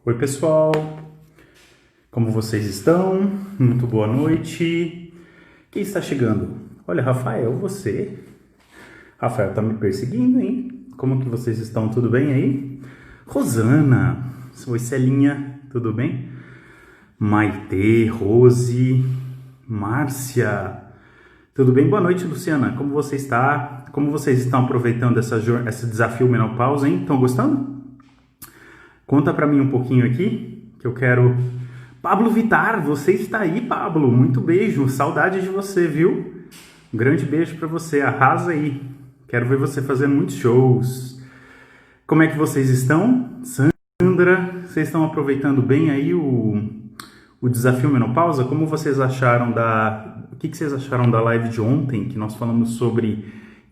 Oi, pessoal, como vocês estão? Muito boa noite. Quem está chegando? Olha, Rafael, você. Rafael tá me perseguindo, hein? Como que vocês estão? Tudo bem aí? Rosana, oi, Celinha, tudo bem? Maitê, Rose, Márcia, tudo bem? Boa noite, Luciana. Como você está? Como vocês estão aproveitando esse desafio menopausa, hein? Estão gostando? Conta pra mim um pouquinho aqui, que eu quero... Pablo Vittar, você está aí, Pablo. Muito beijo, saudade de você, viu? Um grande beijo pra você, arrasa aí. Quero ver você fazendo muitos shows. Como é que vocês estão? Sandra, vocês estão aproveitando bem aí o desafio menopausa? Como vocês acharam O que vocês acharam da live de ontem, que nós falamos sobre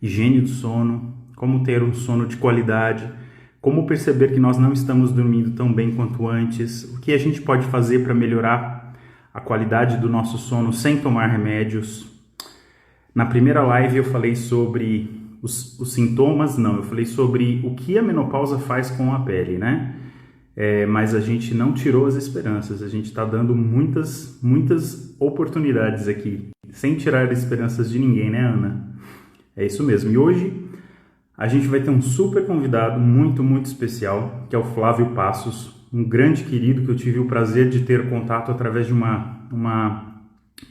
higiene do sono, como ter um sono de qualidade, como perceber que nós não estamos dormindo tão bem quanto antes, o que a gente pode fazer para melhorar a qualidade do nosso sono sem tomar remédios. Na primeira live eu falei sobre os sintomas, não, eu falei sobre o que a menopausa faz com a pele, né? Mas a gente não tirou as esperanças, a gente está dando muitas oportunidades aqui, sem tirar as esperanças de ninguém, né, Ana? É isso mesmo. E hoje a gente vai ter um super convidado muito especial, que é o Flávio Passos, um grande querido que eu tive o prazer de ter contato através de uma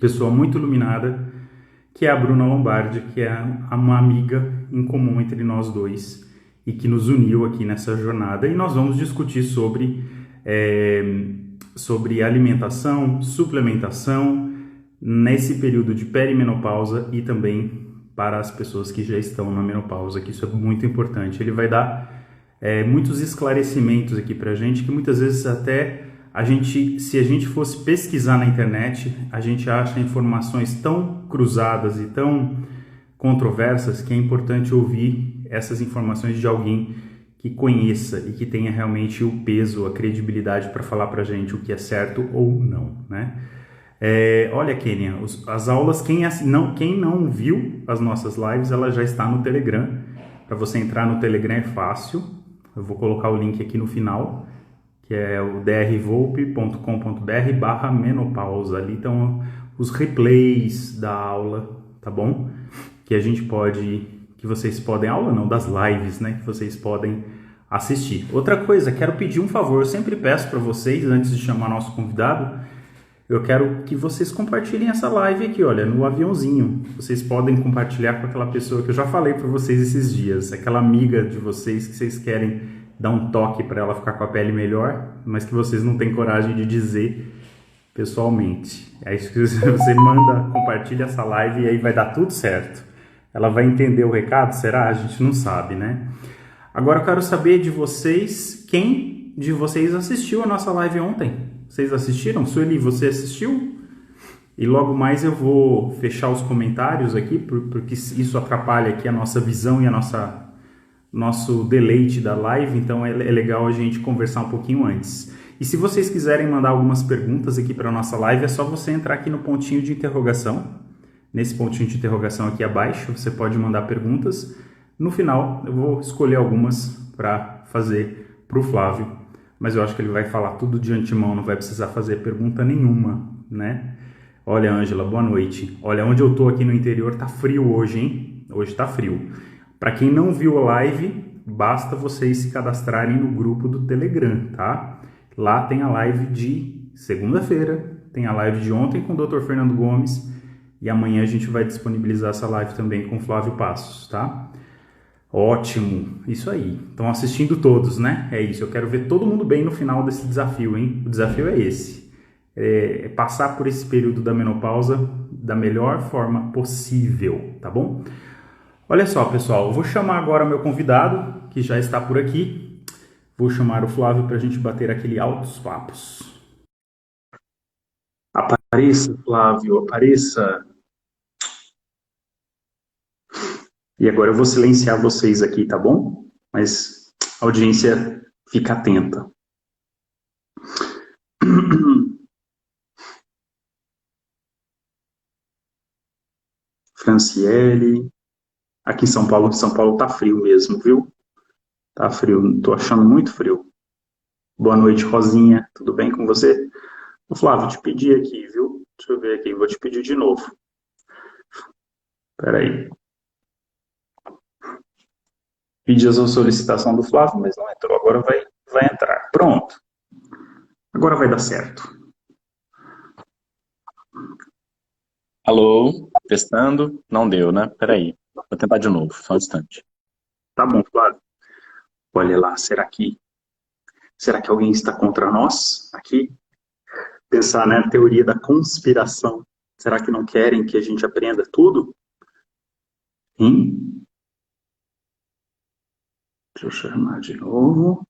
pessoa muito iluminada, que é a Bruna Lombardi, que é uma amiga em comum entre nós dois e que nos uniu aqui nessa jornada. E nós vamos discutir sobre alimentação, suplementação, nesse período de perimenopausa e também para as pessoas que já estão na menopausa, que isso é muito importante. Ele vai dar muitos esclarecimentos aqui para a gente, que muitas vezes até se a gente fosse pesquisar na internet, a gente acha informações tão cruzadas e tão controversas que é importante ouvir essas informações de alguém que conheça e que tenha realmente o peso, a credibilidade para falar para a gente o que é certo ou não, né? Olha, Kênia, as aulas, quem não viu as nossas lives, ela já está no Telegram. Para você entrar no Telegram é fácil. Eu vou colocar o link aqui no final, que é o drvolpe.com.br/menopausa. Ali estão os replays da aula, tá bom? Que vocês podem, aula não, das lives, né? Que vocês podem assistir. Outra coisa, quero pedir um favor, eu sempre peço para vocês, antes de chamar nosso convidado, eu quero que vocês compartilhem essa live aqui, olha, no aviãozinho. Vocês podem compartilhar com aquela pessoa que eu já falei para vocês esses dias, aquela amiga de vocês que vocês querem dar um toque para ela ficar com a pele melhor, mas que vocês não têm coragem de dizer pessoalmente. É isso que você manda, compartilha essa live e aí vai dar tudo certo. Ela vai entender o recado? Será? A gente não sabe, né? Agora eu quero saber de vocês, quem de vocês assistiu a nossa live ontem? Vocês assistiram? Sueli, você assistiu? E logo mais eu vou fechar os comentários aqui, porque isso atrapalha aqui a nossa visão e nosso deleite da live, então é legal a gente conversar um pouquinho antes. E se vocês quiserem mandar algumas perguntas aqui para a nossa live, é só você entrar aqui no pontinho de interrogação. Nesse pontinho de interrogação aqui abaixo, você pode mandar perguntas. No final, eu vou escolher algumas para fazer para o Flávio. Mas eu acho que ele vai falar tudo de antemão, não vai precisar fazer pergunta nenhuma, né? Olha, Ângela, boa noite. Olha, onde eu tô aqui no interior tá frio hoje, hein? Hoje tá frio. Para quem não viu a live, basta vocês se cadastrarem no grupo do Telegram, tá? Lá tem a live de segunda-feira, tem a live de ontem com o Dr. Fernando Gomes e amanhã a gente vai disponibilizar essa live também com o Flávio Passos, tá? Ótimo, isso aí. Estão assistindo todos, né? É isso, eu quero ver todo mundo bem no final desse desafio, hein? O desafio é esse. É passar por esse período da menopausa da melhor forma possível, tá bom? Olha só, pessoal, eu vou chamar agora meu convidado, que já está por aqui. Vou chamar o Flávio para a gente bater aquele altos papos. Apareça, Flávio, apareça. E agora eu vou silenciar vocês aqui, tá bom? Mas a audiência fica atenta. Franciele. Aqui em São Paulo tá frio mesmo, viu? Tá frio, tô achando muito frio. Boa noite, Rosinha. Tudo bem com você? Ô, Flávio, te pedi aqui, viu? Deixa eu ver aqui, vou te pedir de novo. Espera aí. Pedi a sua solicitação do Flávio, mas não entrou. Agora vai entrar. Pronto. Agora vai dar certo. Alô, testando, não deu, né? Peraí, vou tentar de novo, só um instante. Tá bom, Flávio. Olha lá, será que alguém está contra nós aqui? Pensar, né, teoria da conspiração. Será que não querem que a gente aprenda tudo? Hein? Deixa eu chamar de novo.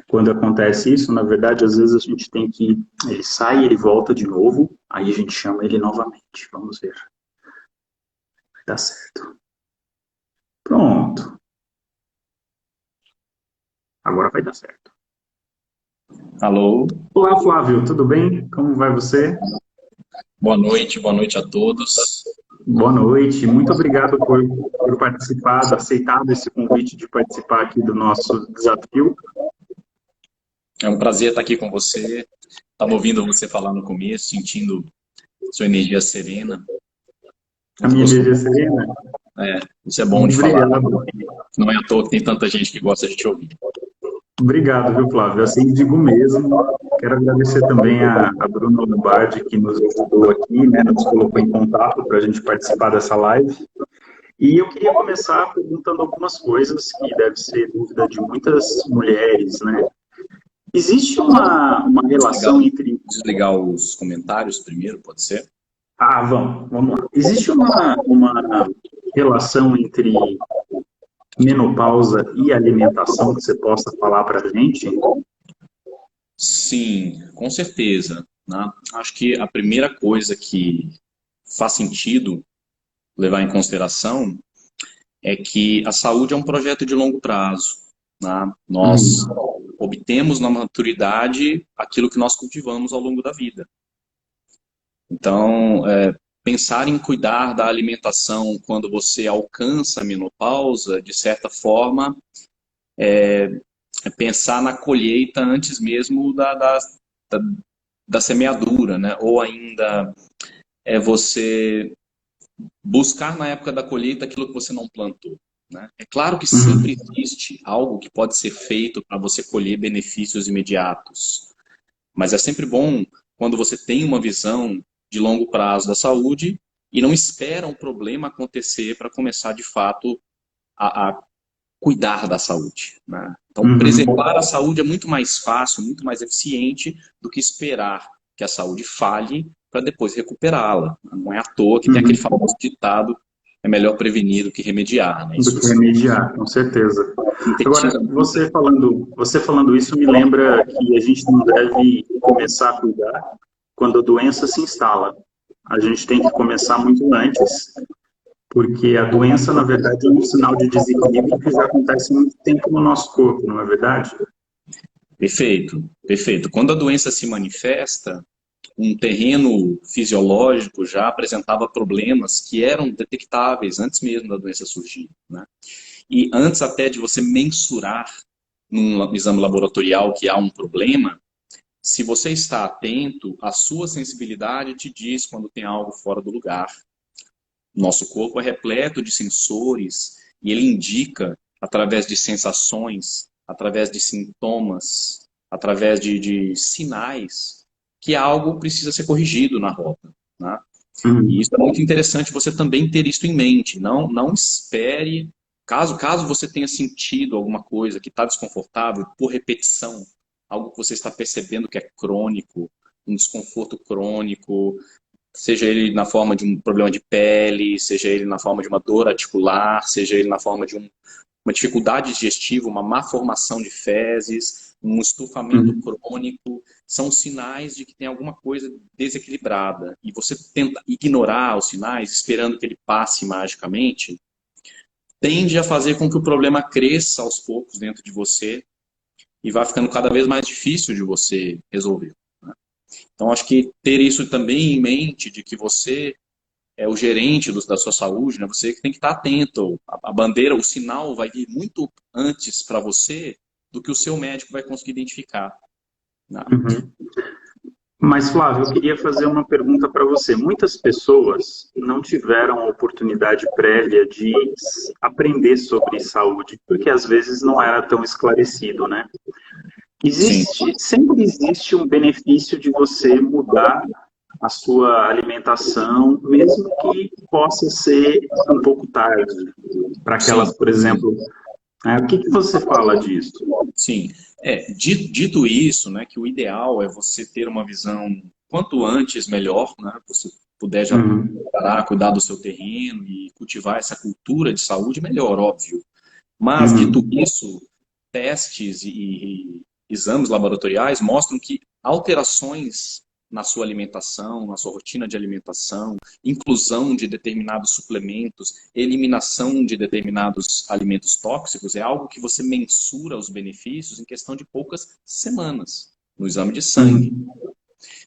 Quando acontece isso, na verdade, às vezes a gente tem que. Ele sai, ele volta de novo, aí a gente chama ele novamente. Vamos ver. Vai dar certo. Pronto. Agora vai dar certo. Alô, Olá, Flávio, tudo bem? Como vai você? boa noite a todos. Boa noite. Muito obrigado por participar, aceitado esse convite de participar aqui do nosso desafio. É um prazer estar aqui com você. Estava ouvindo você falar no começo, sentindo sua energia serena, A muito minha energia gostoso. serena. Isso é bom de falar, né? Obrigado. Não é à toa que tem tanta gente que gosta de te ouvir. Obrigado, viu, Flávio? Assim digo mesmo. Quero agradecer também a Bruna Lombardi, que nos ajudou aqui, né, nos colocou em contato para a gente participar dessa live. E eu queria começar perguntando algumas coisas que deve ser dúvida de muitas mulheres, né? Existe uma Desligar, relação entre... desligar os comentários primeiro, pode ser? Ah, vamos lá. Existe uma relação entre menopausa e alimentação que você possa falar para a gente? Sim, com certeza, né? Acho que a primeira coisa que faz sentido levar em consideração é que a saúde é um projeto de longo prazo, né? Nós Uhum. obtemos na maturidade aquilo que nós cultivamos ao longo da vida. Então, pensar em cuidar da alimentação quando você alcança a menopausa, de certa forma, é pensar na colheita antes mesmo da, da semeadura, né? Ou ainda é você buscar na época da colheita aquilo que você não plantou, né? É claro que sempre Uhum. existe algo que pode ser feito para você colher benefícios imediatos, mas é sempre bom quando você tem uma visão de longo prazo da saúde e não espera um problema acontecer para começar de fato a cuidar da saúde, né? Então, Uhum. preservar a saúde é muito mais fácil, muito mais eficiente do que esperar que a saúde falhe para depois recuperá-la. Não é à toa que tem aquele Uhum. famoso ditado: é melhor prevenir do que remediar, né? Do Isso que você remediar, com certeza. sintetiza Agora, muito. você falando isso me lembra que a gente não deve começar a cuidar quando a doença se instala. A gente tem que começar muito antes, porque a doença, na verdade, é um sinal de desequilíbrio que já acontece há muito tempo no nosso corpo, não é verdade? Perfeito, perfeito. Quando a doença se manifesta, um terreno fisiológico já apresentava problemas que eram detectáveis antes mesmo da doença surgir, né? E antes até de você mensurar num exame laboratorial que há um problema, se você está atento, a sua sensibilidade te diz quando tem algo fora do lugar. Nosso corpo é repleto de sensores e ele indica, através de sensações, através de sintomas, através de sinais, que algo precisa ser corrigido na rota, né? E Uhum. isso é muito interessante você também ter isso em mente. Não espere, caso você tenha sentido alguma coisa que está desconfortável por repetição, algo que você está percebendo que é crônico, um desconforto crônico, seja ele na forma de um problema de pele, seja ele na forma de uma dor articular, seja ele na forma de uma dificuldade digestiva, uma má formação de fezes, um estufamento Uhum. crônico, são sinais de que tem alguma coisa desequilibrada. E você tenta ignorar os sinais, esperando que ele passe magicamente, tende a fazer com que o problema cresça aos poucos dentro de você e vai ficando cada vez mais difícil de você resolver. Então, acho que ter isso também em mente, de que você é o gerente da sua saúde, né? Você que tem que estar atento. A bandeira, o sinal vai vir muito antes para você do que o seu médico vai conseguir identificar, né? Uhum. Mas, Flávio, eu queria fazer uma pergunta para você. Muitas pessoas não tiveram a oportunidade prévia de aprender sobre saúde, porque às vezes não era tão esclarecido, né? Sim, Sempre existe um benefício de você mudar a sua alimentação, mesmo que possa ser um pouco tarde, para aquelas, sim, por exemplo, o que que você fala disso? sim. Dito isso, né, que o ideal é você ter uma visão quanto antes melhor, né, você puder já Uhum, parar, cuidar do seu terreno e cultivar essa cultura de saúde, melhor, óbvio. Mas, dito uhum, isso, testes e exames laboratoriais mostram que alterações na sua alimentação, na sua rotina de alimentação, inclusão de determinados suplementos, eliminação de determinados alimentos tóxicos, é algo que você mensura os benefícios em questão de poucas semanas, no exame de sangue. uhum,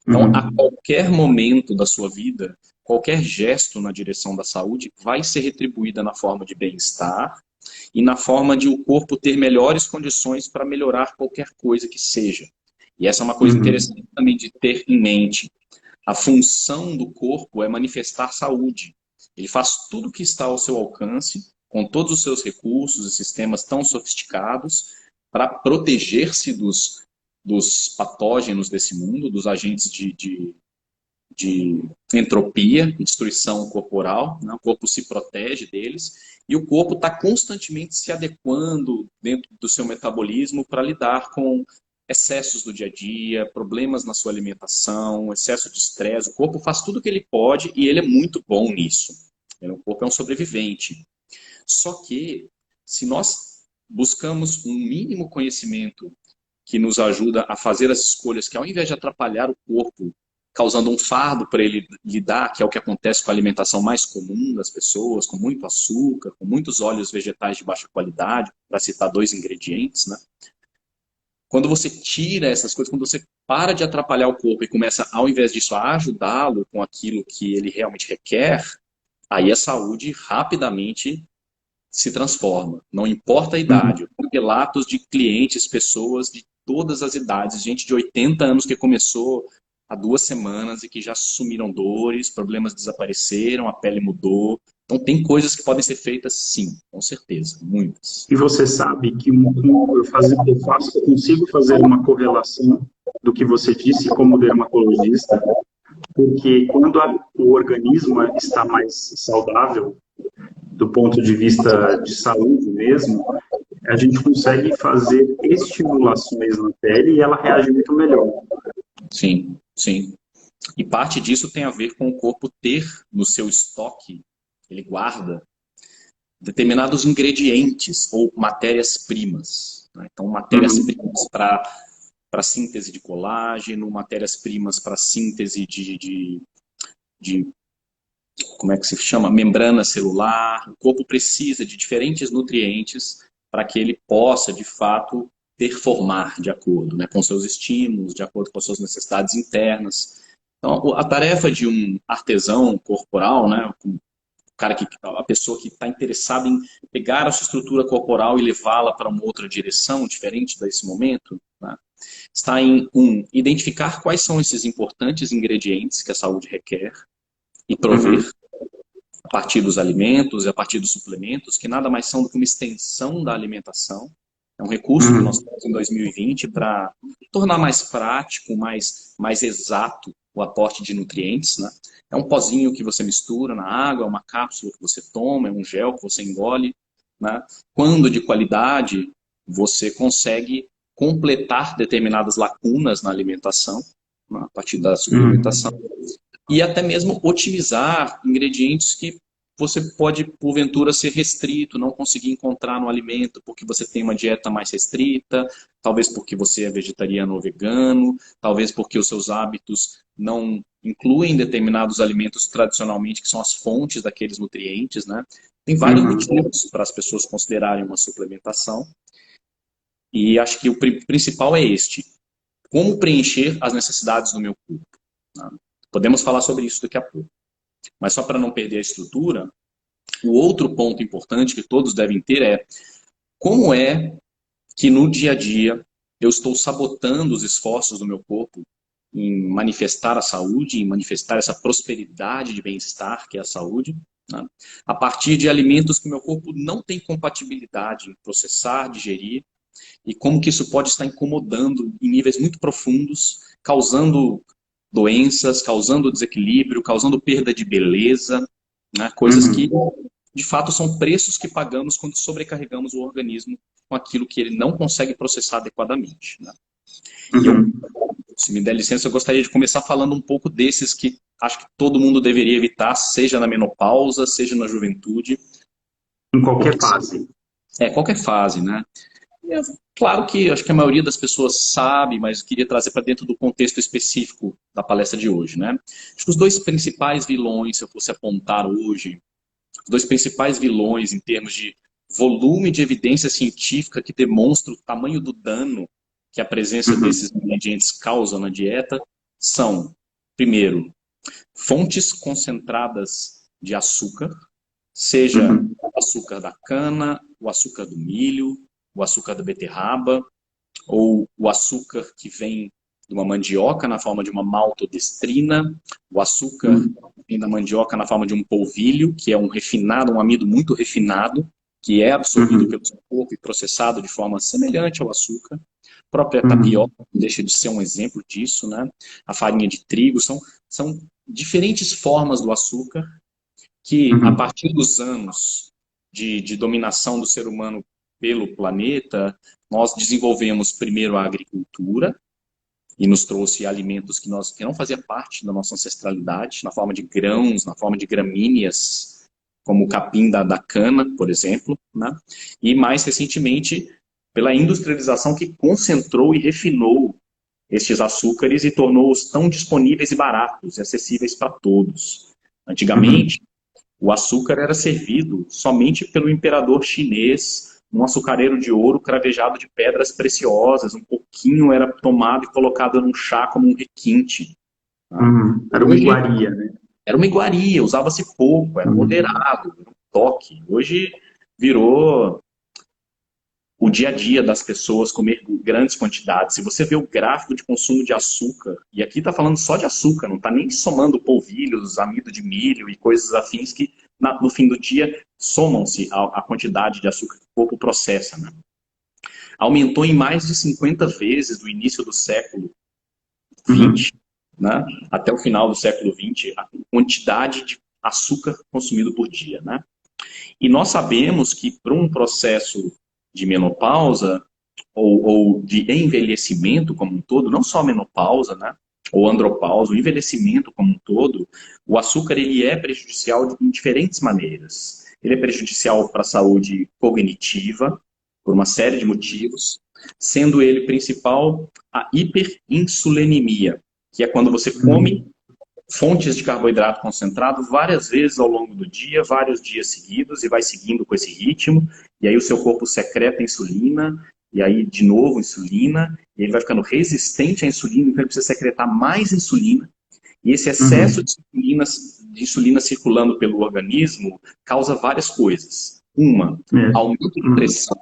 Então, a uhum, qualquer momento da sua vida, qualquer gesto na direção da saúde vai ser retribuída na forma de bem-estar e na forma de o corpo ter melhores condições para melhorar qualquer coisa que seja. E essa é uma coisa uhum, interessante também de ter em mente. A função do corpo é manifestar saúde. Ele faz tudo o que está ao seu alcance, com todos os seus recursos e sistemas tão sofisticados, para proteger-se dos patógenos desse mundo, dos agentes de entropia, destruição corporal, né? O corpo se protege deles, e o corpo está constantemente se adequando dentro do seu metabolismo para lidar com excessos do dia a dia, problemas na sua alimentação, excesso de estresse. O corpo faz tudo o que ele pode e ele é muito bom nisso. O corpo é um sobrevivente. Só que, se nós buscamos um mínimo conhecimento que nos ajuda a fazer as escolhas que, ao invés de atrapalhar o corpo, causando um fardo para ele lidar, que é o que acontece com a alimentação mais comum das pessoas, com muito açúcar, com muitos óleos vegetais de baixa qualidade, para citar dois ingredientes, né? Quando você tira essas coisas, quando você para de atrapalhar o corpo e começa, ao invés disso, a ajudá-lo com aquilo que ele realmente requer, aí a saúde rapidamente se transforma. Não importa a uhum. idade. Eu tenho relatos de clientes, pessoas de todas as idades, gente de 80 anos que começou há 2 semanas e que já sumiram dores, problemas desapareceram, a pele mudou. Então tem coisas que podem ser feitas sim, com certeza, muitas. E você sabe que eu consigo fazer uma correlação do que você disse como dermatologista, porque quando o organismo está mais saudável, do ponto de vista de saúde mesmo, a gente consegue fazer estimulações na pele e ela reage muito melhor. Sim, sim. E parte disso tem a ver com o corpo ter no seu estoque, ele guarda determinados ingredientes ou matérias-primas, né? Então, Uhum, matérias-primas para síntese de colágeno, matérias-primas para síntese de, como é que se chama? Membrana celular. O corpo precisa de diferentes nutrientes para que ele possa, de fato, performar de acordo, né, com seus estímulos, de acordo com as suas necessidades internas. Então, a tarefa de um artesão corporal, né, cara que a pessoa que está interessada em pegar a sua estrutura corporal e levá-la para uma outra direção diferente desse momento, né? Está em identificar quais são esses importantes ingredientes que a saúde requer e prover uhum, a partir dos alimentos e a partir dos suplementos, que nada mais são do que uma extensão da alimentação. É um recurso que nós uhum, temos em 2020 para tornar mais prático, mais exato o aporte de nutrientes, né? É um pozinho que você mistura na água, é uma cápsula que você toma, é um gel que você engole, né? Quando de qualidade, você consegue completar determinadas lacunas na alimentação, né, a partir da suplementação, uhum, e até mesmo otimizar ingredientes que você pode, porventura, ser restrito, não conseguir encontrar no alimento porque você tem uma dieta mais restrita, talvez porque você é vegetariano ou vegano, talvez porque os seus hábitos não incluem determinados alimentos tradicionalmente que são as fontes daqueles nutrientes, né? Tem vários uhum. motivos para as pessoas considerarem uma suplementação e acho que o principal é este: como preencher as necessidades do meu corpo, né? Podemos falar sobre isso daqui a pouco. Mas só para não perder a estrutura, o outro ponto importante que todos devem ter é como é que no dia a dia eu estou sabotando os esforços do meu corpo em manifestar a saúde, em manifestar essa prosperidade de bem-estar que é a saúde, né? A partir de alimentos que o meu corpo não tem compatibilidade em processar, digerir, e como que isso pode estar incomodando em níveis muito profundos, causando doenças, causando desequilíbrio, causando perda de beleza, né? Coisas que, de fato, são preços que pagamos quando sobrecarregamos o organismo com aquilo que ele não consegue processar adequadamente, né? E eu, se me der licença, eu gostaria de começar falando um pouco desses que acho que todo mundo deveria evitar, seja na menopausa, seja na juventude. Em qualquer fase. Qualquer fase, né? E claro que acho que a maioria das pessoas sabe, mas queria trazer para dentro do contexto específico da palestra de hoje, né? Acho que os dois principais vilões, se eu fosse apontar hoje, os dois principais vilões em termos de volume de evidência científica que demonstra o tamanho do dano que a presença desses ingredientes causa na dieta são, primeiro, fontes concentradas de açúcar, seja o açúcar da cana, o açúcar do milho, o açúcar da beterraba, ou o açúcar que vem de uma mandioca na forma de uma maltodestrina, o açúcar que vem da mandioca na forma de um polvilho, que é um refinado, um amido muito refinado, que é absorvido pelo seu corpo e processado de forma semelhante ao açúcar. A própria tapioca não deixa de ser um exemplo disso, né? A farinha de trigo, são diferentes formas do açúcar que, a partir dos anos de dominação do ser humano pelo planeta, nós desenvolvemos primeiro a agricultura, e nos trouxe alimentos que não fazia parte da nossa ancestralidade, na forma de grãos, na forma de gramíneas, como o capim da cana, por exemplo, né? E mais recentemente, pela industrialização que concentrou e refinou estes açúcares e tornou-os tão disponíveis e baratos e acessíveis para todos. Antigamente, o açúcar era servido somente pelo imperador chinês, num açucareiro de ouro cravejado de pedras preciosas. Um pouquinho era tomado e colocado num chá como um requinte. Era uma iguaria, né? Era uma iguaria, usava-se pouco, era moderado, era um toque. Hoje virou o dia a dia das pessoas comer grandes quantidades. Se você vê o gráfico de consumo de açúcar, e aqui está falando só de açúcar, não está nem somando polvilhos, amido de milho e coisas afins que, no fim do dia, somam-se à quantidade de açúcar que o corpo processa, né? Aumentou em mais de 50 vezes do início do século XX, né, até o final do século XX, a quantidade de açúcar consumido por dia, né? E nós sabemos que para um processo de menopausa ou de envelhecimento como um todo, não só menopausa, né, ou andropausa, o envelhecimento como um todo, o açúcar ele é prejudicial em diferentes maneiras. Ele é prejudicial para a saúde cognitiva, por uma série de motivos, sendo ele principal a hiperinsulinemia, que é quando você come fontes de carboidrato concentrado várias vezes ao longo do dia, vários dias seguidos, e vai seguindo com esse ritmo, e aí o seu corpo secreta insulina, e aí de novo insulina, e ele vai ficando resistente à insulina, então ele precisa secretar mais insulina, e esse excesso de insulina circulando pelo organismo causa várias coisas. Uma, aumento de pressão.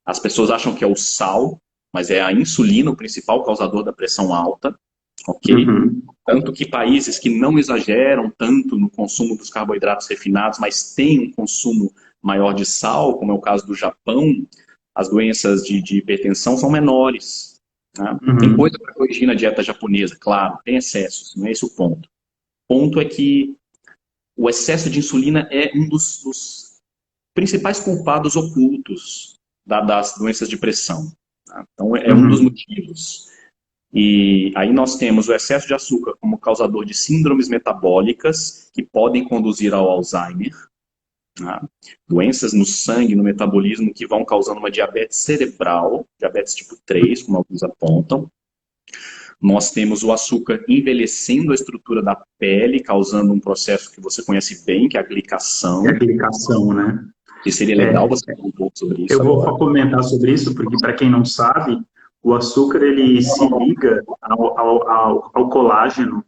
As pessoas acham que é o sal, mas é a insulina o principal causador da pressão alta. Ok? Tanto que países que não exageram tanto no consumo dos carboidratos refinados, mas têm um consumo maior de sal, como é o caso do Japão, as doenças de hipertensão são menores. Né? Tem coisa para corrigir na dieta japonesa, claro, tem excessos, não é esse o ponto. O ponto é que o excesso de insulina é um dos principais culpados ocultos das doenças de pressão. Tá? Então, é um dos motivos. E aí nós temos o excesso de açúcar como causador de síndromes metabólicas que podem conduzir ao Alzheimer, né? Doenças no sangue, no metabolismo que vão causando uma diabetes cerebral, diabetes tipo 3, como alguns apontam. Nós temos o açúcar envelhecendo a estrutura da pele, causando um processo que você conhece bem, que é a glicação. É a glicação, né? E seria legal você falar um pouco sobre isso. Eu vou comentar sobre isso, porque para quem não sabe, o açúcar ele se liga ao colágeno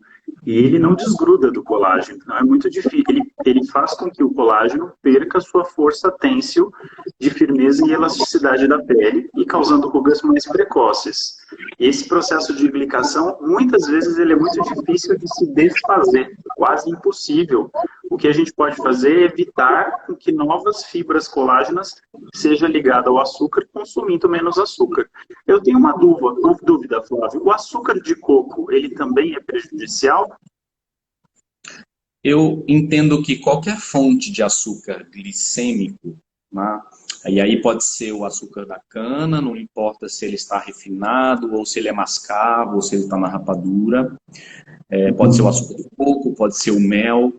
E ele não desgruda do colágeno, então é muito difícil. Ele faz com que o colágeno perca sua força têncil de firmeza e elasticidade da pele e causando rugas mais precoces. Esse processo de glicação, muitas vezes, ele é muito difícil de se desfazer, quase impossível. O que a gente pode fazer é evitar que novas fibras colágenas sejam ligadas ao açúcar, consumindo menos açúcar. Eu tenho uma dúvida, Flávio. O açúcar de coco, ele também é prejudicial? Eu entendo que qualquer fonte de açúcar glicêmico, né, e aí pode ser o açúcar da cana, não importa se ele está refinado, ou se ele é mascavo, ou se ele está na rapadura, pode ser o açúcar do coco, pode ser o mel,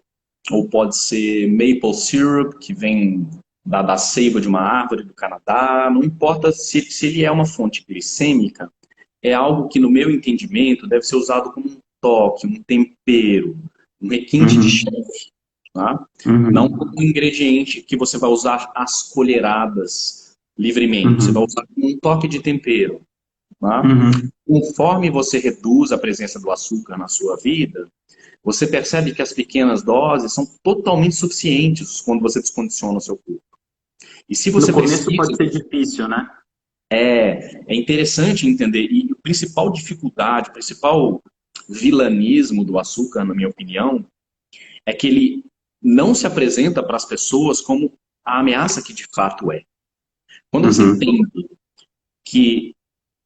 ou pode ser maple syrup, que vem da seiva de uma árvore do Canadá, não importa se ele é uma fonte glicêmica, é algo que, no meu entendimento, deve ser usado como um toque, um tempero, um requinte de chefe, tá? Não como um ingrediente que você vai usar às colheradas livremente, você vai usar como um toque de tempero. Tá? Conforme você reduz a presença do açúcar na sua vida, você percebe que as pequenas doses são totalmente suficientes quando você descondiciona o seu corpo. E se você No começo precisa, pode ser difícil, né? é interessante entender, e a principal dificuldade, o principal vilanismo do açúcar, na minha opinião, é que ele não se apresenta para as pessoas como a ameaça que de fato é. Quando você entende que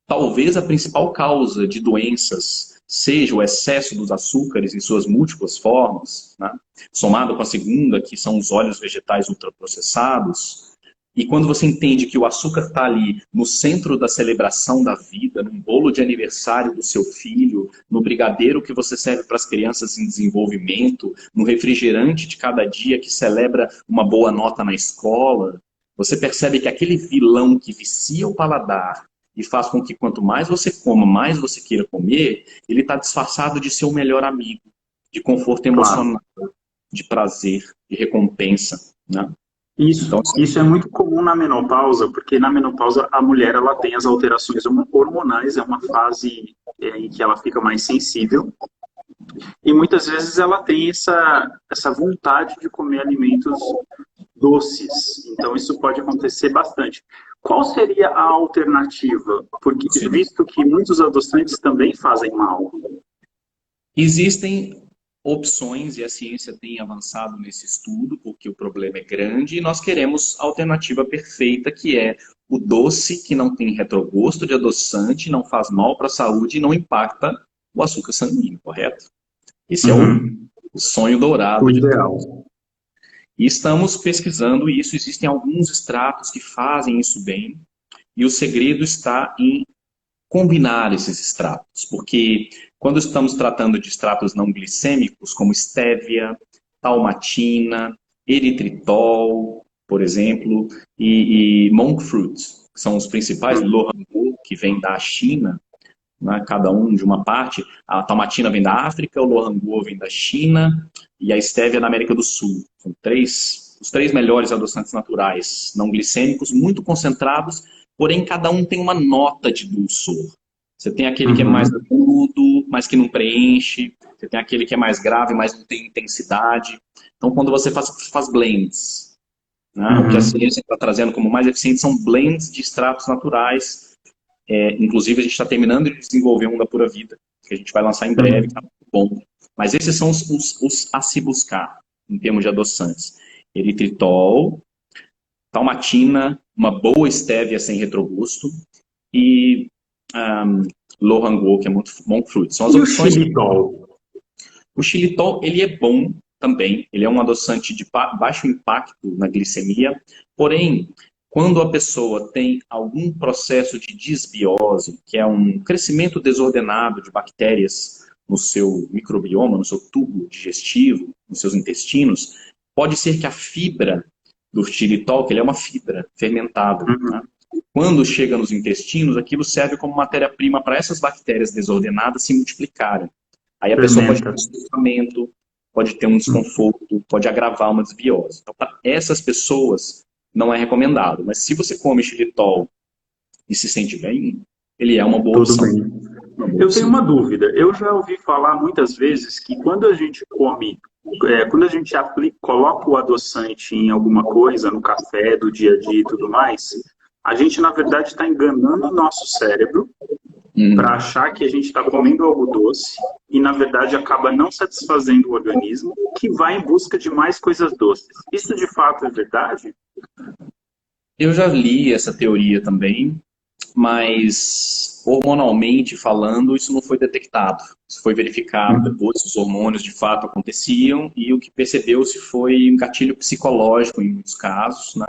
talvez a principal causa de doenças seja o excesso dos açúcares em suas múltiplas formas, né? Somado com a segunda, que são os óleos vegetais ultraprocessados, e quando você entende que o açúcar está ali no centro da celebração da vida, num bolo de aniversário do seu filho, no brigadeiro que você serve para as crianças em desenvolvimento, no refrigerante de cada dia que celebra uma boa nota na escola, você percebe que aquele vilão que vicia o paladar e faz com que quanto mais você coma, mais você queira comer, ele está disfarçado de ser o melhor amigo, de conforto emocional, de prazer, de recompensa, né? Isso é muito comum na menopausa, porque na menopausa a mulher ela tem as alterações hormonais, é uma fase em que ela fica mais sensível, e muitas vezes ela tem essa vontade de comer alimentos doces, então isso pode acontecer bastante. Qual seria a alternativa? Porque visto que muitos adoçantes também fazem mal. Existem opções e a ciência tem avançado nesse estudo porque o problema é grande e nós queremos a alternativa perfeita, que é o doce que não tem retrogosto de adoçante, não faz mal para a saúde e não impacta o açúcar sanguíneo, correto? Esse é o sonho dourado. O ideal. E estamos pesquisando isso, existem alguns extratos que fazem isso bem, e o segredo está em combinar esses extratos, porque quando estamos tratando de extratos não glicêmicos, como estévia, talmatina, eritritol, por exemplo, e monk fruit, que são os principais, lorangu, que vem da China, né, cada um de uma parte. A talmatina vem da África, o lorangu vem da China e a estévia da América do Sul. São os três melhores adoçantes naturais não glicêmicos, muito concentrados, porém cada um tem uma nota de dulçor. Você tem aquele que é mais agudo, mas que não preenche. Você tem aquele que é mais grave, mas não tem intensidade. Então, quando você faz blends, né, o que a ciência está trazendo como mais eficiente são blends de extratos naturais. Inclusive, a gente está terminando de desenvolver um da Pura Vida, que a gente vai lançar em breve, que tá muito bom. Mas esses são os a se buscar, em termos de adoçantes. Eritritol, talmatina, uma boa estévia sem retrogusto, e lorangu, que é muito bom fruto. São as opções. O xilitol, ele é bom também, ele é um adoçante de baixo impacto na glicemia, porém, quando a pessoa tem algum processo de disbiose, que é um crescimento desordenado de bactérias no seu microbioma, no seu tubo digestivo, nos seus intestinos, pode ser que a fibra do xilitol, que ele é uma fibra fermentada, né? Quando chega nos intestinos, aquilo serve como matéria-prima para essas bactérias desordenadas se multiplicarem. Aí a pessoa pode ter um estufamento, pode ter um desconforto, pode agravar uma desbiose. Então, para essas pessoas, não é recomendado. Mas se você come xilitol e se sente bem, ele é uma boa opção. Bem. Eu tenho uma dúvida. Eu já ouvi falar muitas vezes que quando a gente come, quando a gente coloca o adoçante em alguma coisa, no café do dia a dia e tudo mais, a gente, na verdade, está enganando o nosso cérebro para Uhum. achar que a gente está comendo algo doce e, na verdade, acaba não satisfazendo o organismo, que vai em busca de mais coisas doces. Isso de fato é verdade? Eu já li essa teoria também, mas hormonalmente falando, isso não foi detectado. Isso foi verificado Uhum. depois, os hormônios de fato aconteciam, e o que percebeu-se foi um gatilho psicológico em muitos casos, né?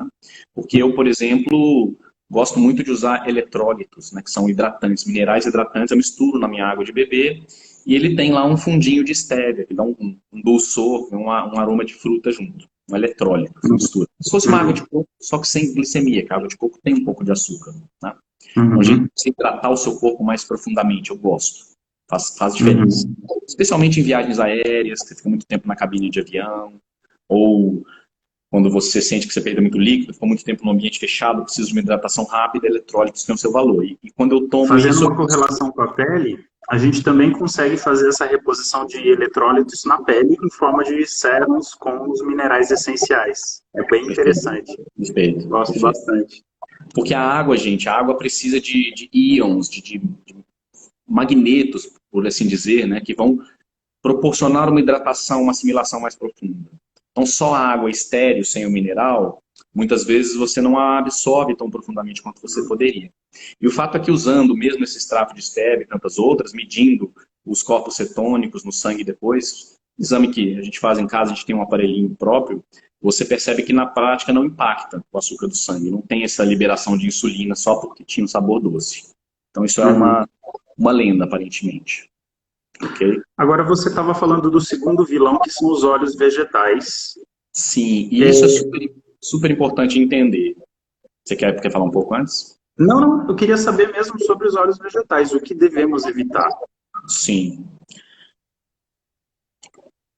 Porque eu, por exemplo, gosto muito de usar eletrólitos, né, que são hidratantes, minerais hidratantes, eu misturo na minha água de beber, e ele tem lá um fundinho de estévia, que dá um dulçor, um aroma de fruta junto. Um eletrólito, que mistura. Se fosse uma água de Uhum. coco, só que sem glicemia, que a água de coco tem um pouco de açúcar, né? Um jeito Uhum. de você hidratar o seu corpo mais profundamente, eu gosto. Faz diferença. Uhum. Especialmente em viagens aéreas, que você fica muito tempo na cabine de avião, ou quando você sente que você perdeu muito líquido, ficou muito tempo no ambiente fechado, precisa de uma hidratação rápida, eletrólitos têm o seu valor. E quando eu tomo Fazendo isso, uma correlação com a pele, a gente também consegue fazer essa reposição de eletrólitos na pele em forma de sérums com os minerais essenciais. É bem perfeito, interessante. perfeito, Gosto perfeito. bastante. Porque a água, gente, a água precisa de íons, de magnetos, por assim dizer, né, que vão proporcionar uma hidratação, uma assimilação mais profunda. Então, só a água estéril, sem o mineral, muitas vezes você não a absorve tão profundamente quanto você poderia. E o fato é que usando mesmo esse extrato de estéreo e tantas outras, medindo os corpos cetônicos no sangue depois, exame que a gente faz em casa, a gente tem um aparelhinho próprio, você percebe que na prática não impacta o açúcar do sangue, não tem essa liberação de insulina só porque tinha um sabor doce. Então isso é Uhum. uma lenda, aparentemente. Ok? Agora você estava falando do segundo vilão, que são os óleos vegetais. Sim, e isso é É, super, super importante entender. Você quer falar um pouco antes? não, não, eu queria saber mesmo sobre os óleos vegetais, o que devemos evitar. Sim.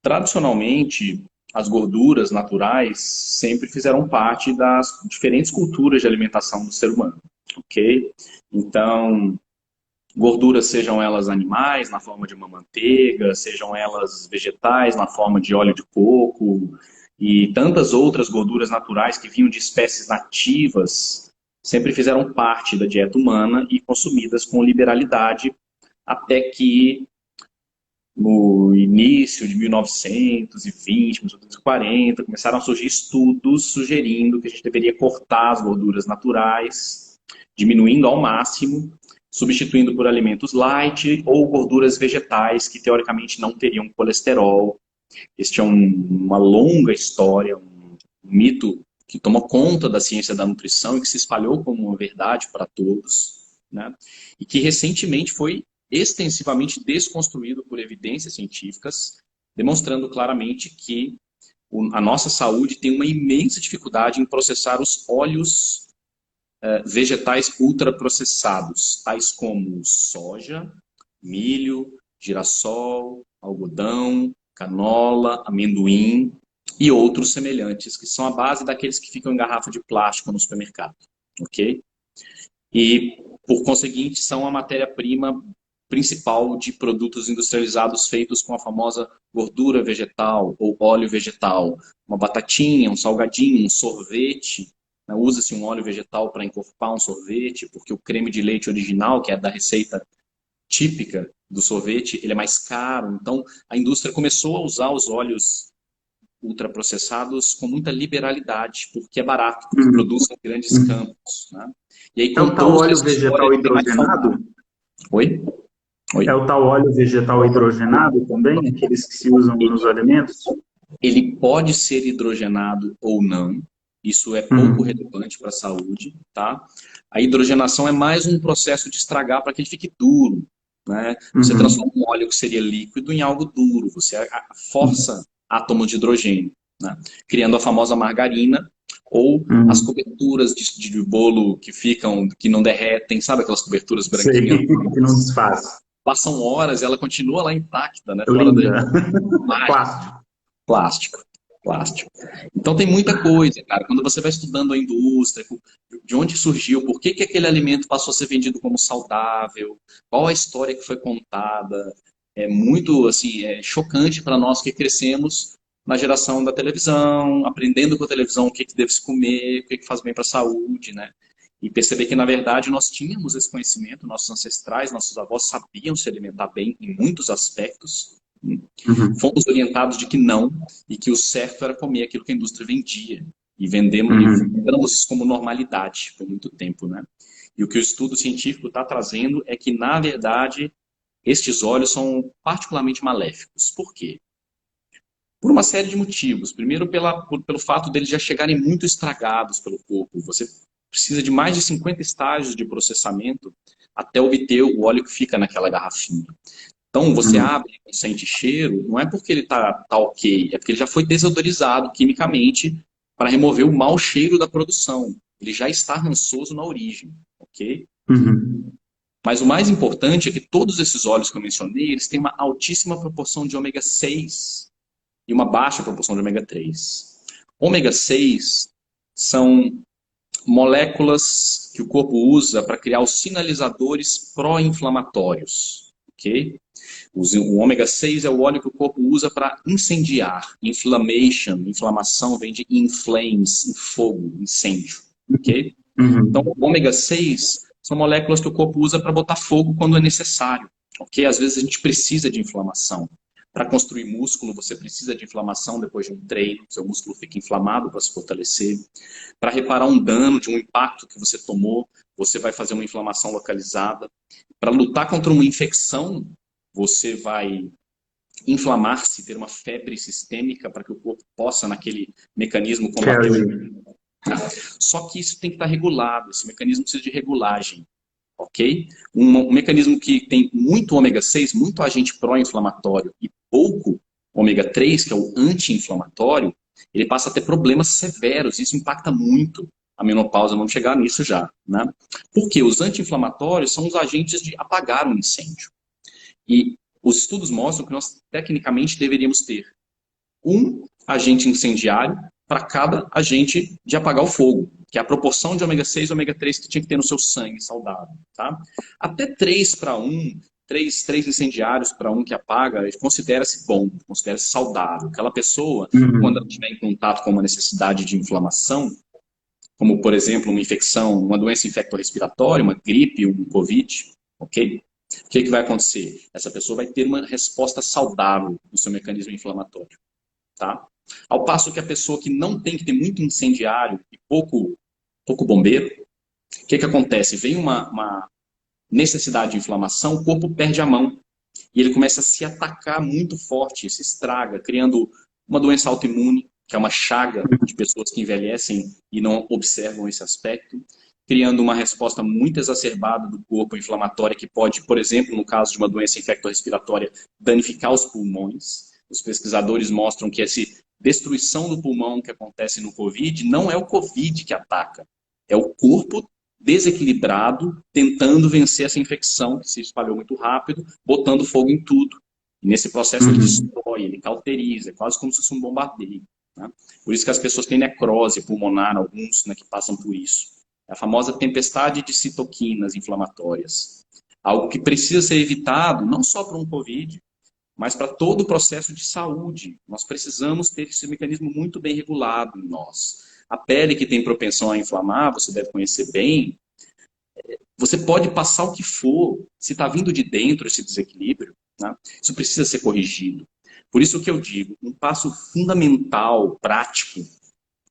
Tradicionalmente, as gorduras naturais sempre fizeram parte das diferentes culturas de alimentação do ser humano, ok? Então, gorduras, sejam elas animais, na forma de uma manteiga, sejam elas vegetais, na forma de óleo de coco, e tantas outras gorduras naturais que vinham de espécies nativas, sempre fizeram parte da dieta humana e consumidas com liberalidade, até que no início de 1920, 1940, começaram a surgir estudos sugerindo que a gente deveria cortar as gorduras naturais, diminuindo ao máximo, substituindo por alimentos light ou gorduras vegetais que teoricamente não teriam colesterol. Este é uma longa história, um mito que tomou conta da ciência da nutrição e que se espalhou como uma verdade para todos, né? E que recentemente foi extensivamente desconstruído por evidências científicas, demonstrando claramente que a nossa saúde tem uma imensa dificuldade em processar os óleos vegetais ultraprocessados, tais como soja, milho, girassol, algodão, canola, amendoim e outros semelhantes, que são a base daqueles que ficam em garrafa de plástico no supermercado, ok? E, por conseguinte, são a matéria-prima principal de produtos industrializados feitos com a famosa gordura vegetal ou óleo vegetal. Uma batatinha, um salgadinho, um sorvete, né? Usa-se um óleo vegetal para encorpar um sorvete, porque o creme de leite original, que é da receita típica do sorvete, ele é mais caro. Então, a indústria começou a usar os óleos ultraprocessados com muita liberalidade, porque é barato, porque Uhum. produz em grandes Uhum. campos, né? E aí É o tal contou-se óleo essa história vegetal de que é mais saudável. hidrogenado? Oi? É Oi? o tal óleo vegetal hidrogenado também, aqueles que se usam nos alimentos? Ele pode ser hidrogenado ou não, isso é pouco Uhum. relevante para a saúde, tá? A hidrogenação é mais um processo de estragar para que ele fique duro, né? Você transforma Uhum. um óleo que seria líquido em algo duro, você força átomos de hidrogênio, né? Criando a famosa margarina ou as Uhum. coberturas de bolo que ficam, que não derretem, sabe aquelas coberturas branquinhas? Sei, que não desfaz. Passam horas e ela continua lá intacta, né? Fora da Linda. mágica Plástico. plástico. Plástico. Então tem muita coisa, cara. Quando você vai estudando a indústria, de onde surgiu, por que que aquele alimento passou a ser vendido como saudável, qual a história que foi contada, é muito assim, é chocante para nós que crescemos na geração da televisão, aprendendo com a televisão o que que deve se comer, o que que faz bem para a saúde, né? E perceber que, na verdade, nós tínhamos esse conhecimento, nossos ancestrais, nossos avós sabiam se alimentar bem em muitos aspectos. Uhum. Fomos orientados de que não, e que o certo era comer aquilo que a indústria vendia. E vendemos, e Uhum. vendemos isso como normalidade por muito tempo, né? E o que o estudo científico está trazendo é que, na verdade, estes óleos são particularmente maléficos. Por quê? Por uma série de motivos. Primeiro, pelo fato deles já chegarem muito estragados pelo corpo. Você precisa de mais de 50 estágios de processamento até obter o óleo que fica naquela garrafinha. Então, você Uhum. abre e sente cheiro, não é porque ele tá ok, é porque ele já foi desodorizado quimicamente para remover o mau cheiro da produção. Ele já está rançoso na origem, ok? Uhum. Mas o mais importante é que todos esses óleos que eu mencionei, eles têm uma altíssima proporção de ômega 6 e uma baixa proporção de ômega 3. Ômega 6 são moléculas que o corpo usa para criar os sinalizadores pró-inflamatórios, ok? O ômega 6 é o óleo que o corpo usa para incendiar. Inflammation, inflamação vem de inflames, fogo, incêndio. Ok? Então, Uhum. o ômega 6 são moléculas que o corpo usa para botar fogo quando é necessário. Ok? Às vezes a gente precisa de inflamação. Para construir músculo, você precisa de inflamação depois de um treino, seu músculo fica inflamado para se fortalecer. Para reparar um dano de um impacto que você tomou, você vai fazer uma inflamação localizada. Para lutar contra uma infecção, você vai inflamar-se, ter uma febre sistêmica para que o corpo possa, naquele mecanismo, combater o Kelly. inimigo. Só que isso tem que estar regulado, esse mecanismo precisa de regulagem, ok? Um mecanismo que tem muito ômega 6, muito agente pró-inflamatório e pouco ômega 3, que é o anti-inflamatório, ele passa a ter problemas severos, isso impacta muito a menopausa, vamos chegar nisso já, né? Porque os anti-inflamatórios são os agentes de apagar um incêndio. E os estudos mostram que nós, tecnicamente, deveríamos ter um agente incendiário para cada agente de apagar o fogo, que é a proporção de ômega 6 e ômega 3 que tinha que ter no seu sangue saudável. Tá? Até 3 para 1, três incendiários para um que apaga, considera-se bom, considera-se saudável. Aquela pessoa, quando ela Uhum. estiver em contato com uma necessidade de inflamação, como, por exemplo, uma infecção, uma doença infectorrespiratória, uma gripe, um Covid, ok? O que vai acontecer? Essa pessoa vai ter uma resposta saudável do seu mecanismo inflamatório, tá? Ao passo que a pessoa que não tem, que tem muito incendiário e pouco bombeiro, o que acontece? Vem uma necessidade de inflamação, o corpo perde a mão e ele começa a se atacar muito forte, se estraga, criando uma doença autoimune, que é uma chaga de pessoas que envelhecem e não observam esse aspecto, criando uma resposta muito exacerbada do corpo inflamatória que pode, por exemplo, no caso de uma doença infectorrespiratória, danificar os pulmões. Os pesquisadores mostram que essa destruição do pulmão que acontece no Covid não é o Covid que ataca, é o corpo desequilibrado, tentando vencer essa infecção que se espalhou muito rápido, botando fogo em tudo. E nesse processo ele Uhum. destrói, ele cauteriza, é quase como se fosse um bombardeio. Né? Por isso que as pessoas têm necrose pulmonar, alguns, né, que passam por isso. É a famosa tempestade de citoquinas inflamatórias. Algo que precisa ser evitado, não só para um Covid, mas para todo o processo de saúde. Nós precisamos ter esse mecanismo muito bem regulado em nós. A pele que tem propensão a inflamar, você deve conhecer bem, você pode passar o que for, se está vindo de dentro esse desequilíbrio, né? Isso precisa ser corrigido. Por isso que eu digo, um passo fundamental, prático,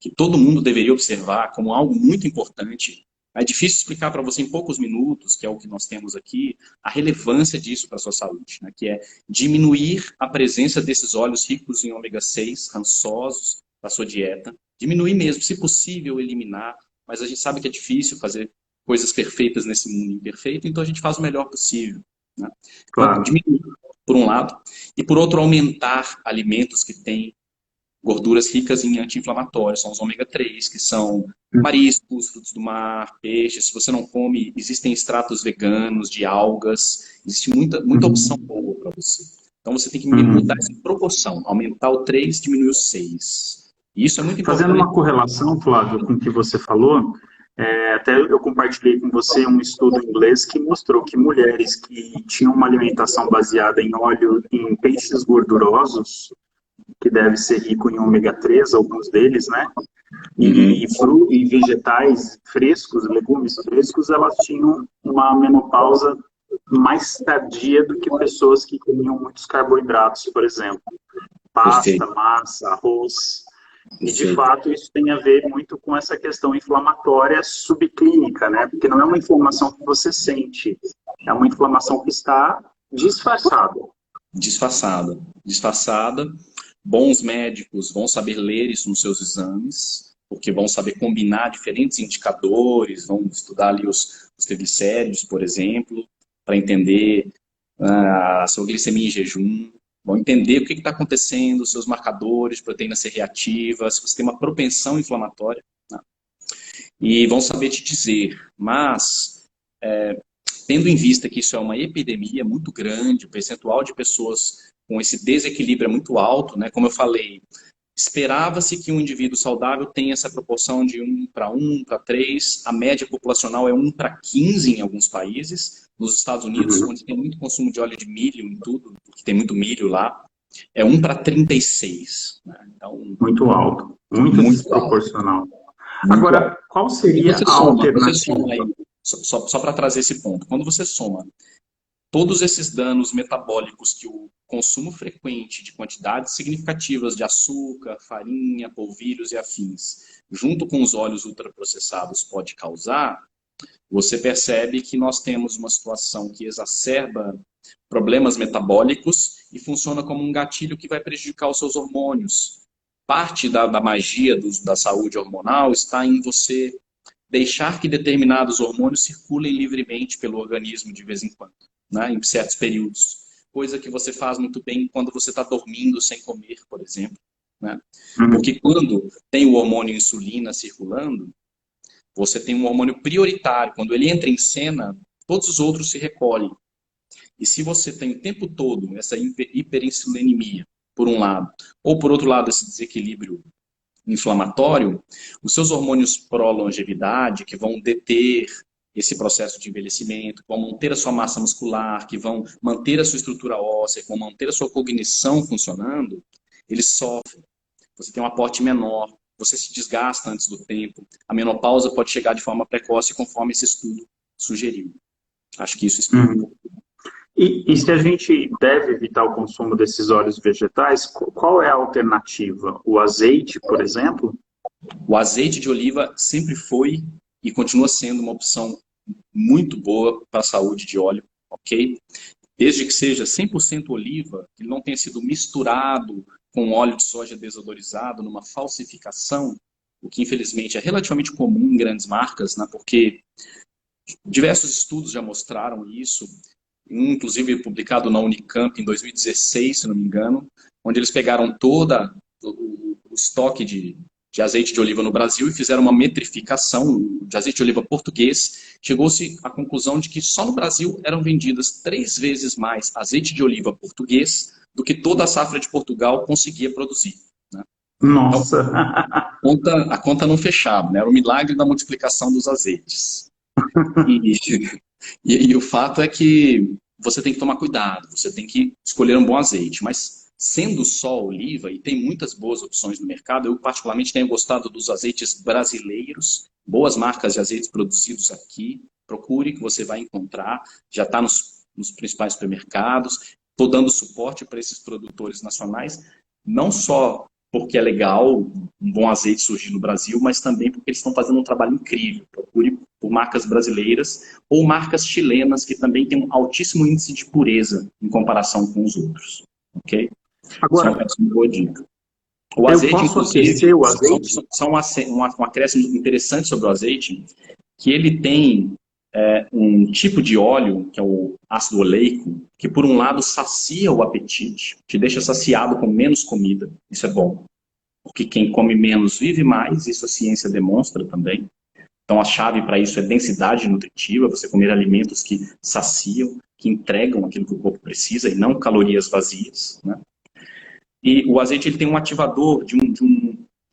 que todo mundo deveria observar como algo muito importante. É difícil explicar para você em poucos minutos, que é o que nós temos aqui, a relevância disso para a sua saúde, né? Que é diminuir a presença desses óleos ricos em ômega 6, rançosos, da sua dieta. Diminuir mesmo, se possível, eliminar, mas a gente sabe que é difícil fazer coisas perfeitas nesse mundo imperfeito, então a gente faz o melhor possível. Né? Então, Claro. diminuir, por um lado, e por outro, aumentar alimentos que têm gorduras ricas em anti-inflamatórios, são os ômega 3, que são mariscos, frutos do mar, peixes. Se você não come, existem extratos veganos de algas, existe muita opção Uhum. boa para você. Então você tem que mudar essa Uhum. proporção, aumentar o 3, diminuir o 6. E isso é muito Fazendo importante. uma correlação, Flávio, com o que você falou, até eu compartilhei com você um estudo em inglês que mostrou que mulheres que tinham uma alimentação baseada em óleo, em peixes gordurosos, que deve ser rico em ômega 3, alguns deles, né? Uhum. E vegetais frescos, legumes frescos, elas tinham uma menopausa mais tardia do que pessoas que comiam muitos carboidratos, por exemplo, pasta, Perfeito, massa, arroz. E, de perfeito. fato, isso tem a ver muito com essa questão inflamatória subclínica, né? Porque não é uma inflamação que você sente, é uma inflamação que está disfarçada. Disfarçada. Disfarçada. Bons médicos vão saber ler isso nos seus exames, porque vão saber combinar diferentes indicadores, vão estudar ali os triglicéridos, por exemplo, para entender a sua glicemia em jejum, vão entender o que está acontecendo, os seus marcadores, proteína C reativa, se você tem uma propensão inflamatória, né? E vão saber te dizer, mas tendo em vista que isso é uma epidemia muito grande, o percentual de pessoas com esse desequilíbrio é muito alto, né? Como eu falei, esperava-se que um indivíduo saudável tenha essa proporção de 1 para 3, a média populacional é 1 para 15 em alguns países. Nos Estados Unidos, Uhum. onde tem muito consumo de óleo de milho em tudo, porque tem muito milho lá, é 1 para 36, né? Então, Muito alto, muito muito alto, desproporcional. muito alto. Agora, qual E seria a você soma alternativa? aí, só para trazer esse ponto, quando você soma todos esses danos metabólicos que o consumo frequente de quantidades significativas de açúcar, farinha, polvilhos e afins, junto com os óleos ultraprocessados, pode causar, você percebe que nós temos uma situação que exacerba problemas metabólicos e funciona como um gatilho que vai prejudicar os seus hormônios. Parte da magia da saúde hormonal está em você deixar que determinados hormônios circulem livremente pelo organismo de vez em quando, né, em certos períodos. Coisa que você faz muito bem quando você está dormindo sem comer, por exemplo, né? Uhum. Porque quando tem o hormônio insulina circulando, você tem um hormônio prioritário. Quando ele entra em cena, todos os outros se recolhem. E se você tem o tempo todo essa hiperinsulinemia, por um lado, ou por outro lado, esse desequilíbrio inflamatório, os seus hormônios pró-longevidade, que vão deter esse processo de envelhecimento, que vão manter a sua massa muscular, que vão manter a sua estrutura óssea, que vão manter a sua cognição funcionando, eles sofrem. Você tem um aporte menor, você se desgasta antes do tempo, a menopausa pode chegar de forma precoce, conforme esse estudo sugeriu. Acho que isso explica um Uhum. pouco. E se a gente deve evitar o consumo desses óleos vegetais, qual é a alternativa? O azeite, por exemplo? O azeite de oliva sempre foi e continua sendo uma opção muito boa para a saúde de óleo, ok? Desde que seja 100% oliva, ele não tenha sido misturado com óleo de soja desodorizado numa falsificação, o que infelizmente é relativamente comum em grandes marcas, né? Porque diversos estudos já mostraram isso, um inclusive publicado na Unicamp em 2016, se não me engano, onde eles pegaram toda o estoque de azeite de oliva no Brasil e fizeram uma metrificação de azeite de oliva português. Chegou-se à conclusão de que só no Brasil eram vendidas 3 vezes mais azeite de oliva português do que toda a safra de Portugal conseguia produzir, né? Então, Nossa! a conta não fechava, né? Era o milagre da multiplicação dos azeites. E, e o fato é que você tem que tomar cuidado, você tem que escolher um bom azeite, mas sendo só oliva, e tem muitas boas opções no mercado, eu particularmente tenho gostado dos azeites brasileiros, boas marcas de azeites produzidos aqui, procure que você vai encontrar, já está nos principais supermercados, estou dando suporte para esses produtores nacionais, não só porque é legal um bom azeite surgir no Brasil, mas também porque eles estão fazendo um trabalho incrível. Procure por marcas brasileiras ou marcas chilenas que também têm um altíssimo índice de pureza em comparação com os outros. Ok? Agora, Essa é uma boa dica. O eu azeite, posso inclusive, aquecer o azeite? só um acréscimo interessante sobre o azeite, que ele tem um tipo de óleo, que é o ácido oleico, que por um lado sacia o apetite, te deixa saciado com menos comida, isso é bom, porque quem come menos vive mais, isso a ciência demonstra também. Então a chave para isso é densidade nutritiva, você comer alimentos que saciam, que entregam aquilo que o corpo precisa e não calorias vazias, né? E o azeite ele tem um ativador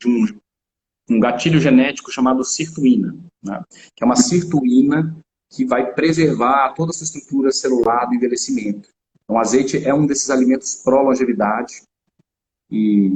um gatilho genético chamado sirtuína, né? Que é uma sirtuína que vai preservar toda essa estrutura celular do envelhecimento. Então, o azeite é um desses alimentos pró-longevidade e